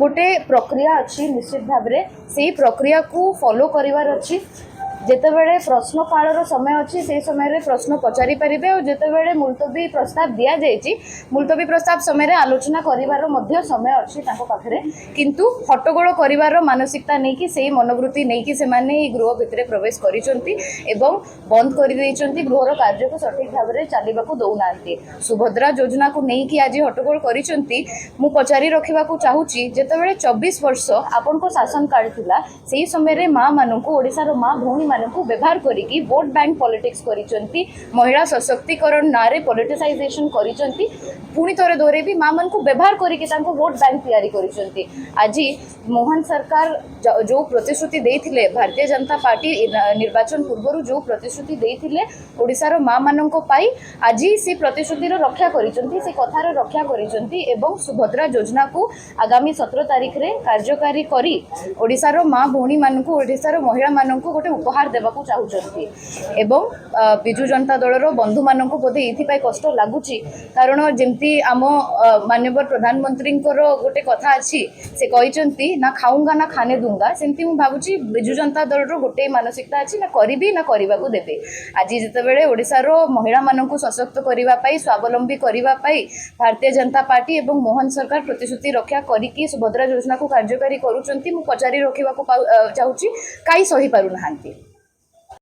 गोटे प्रक्रिया अच्छी निश्चित भाव में से प्रक्रिया को फॉलो करिवार अच्छी जितेबले प्रश्न कालर समय अच्छी से समय प्रश्न पचारि पारे और जितेबले मुलतवी प्रस्ताव दि जाइए मुलतवी प्रस्ताव समय आलोचना कर समय अच्छी पाखे किंतु हट्टगोल कर मानसिकता नहीं कि से मनोवृत्ति नहीं कि से गृह भितर प्रवेश कर बंद कर गृहर कार्य को सठिक भाव में चलने दौना सुभद्रा योजना को लेकिन आज हट्टगोल कर पचारि रखा चाहूँगी जितेबले 24 वर्ष आपण को शासन काल था से समय माँ मानू ओडार माँ भौणी मानू व्यवहार करिकी वोट बैंक पॉलिटिक्स करिसेंती महिला सशक्तिकरण नारे पॉलिटिसाइजेशन करिसेंती पुणी थोड़े दोरे भी माँ मानू व्यवहार करिकी तांको वोट बैंक तैयारी करिसेंती आज मोहन सरकार जो प्रतिश्रुति देथिले भारतीय जनता पार्टी निर्वाचन पूर्व जो प्रतिश्रुति देथिले ओडिसार माँ मानक पाई आज से प्रतिश्रुतिर रक्षा करिसेंती से कथार रक्षा करिसेंती एवं सुभद्रा योजना को आगामी 17 तारिख रे कार्यकारी करी ओडिसार माँ भौणी मानू ओडिसार महिला मानू गोटे उपहार देवाकू चाहूचंती एवं बिजु जनता दलर बंधु मानक बोधे ये कष्ट लगुच कारण जमती आम माननीय प्रधानमंत्री गोटे कथा अच्छी से कहते ना खाऊंगा ना खाने दूंगा सेमती मुझे भावुची बिजु जनता दलर गोटे मानसिकता अच्छी ना करी ना करने को देवे आज जितेबाला ओडिशार महिला मानक सशक्त करने स्वावलंबी करने भारतीय जनता पार्टी एवं मोहन सरकार प्रतिश्रुति रक्षा करी सुभद्रा योजना को कार्यकारी करुँच पचारि रखा चाहूँगी कहीं सही पारना।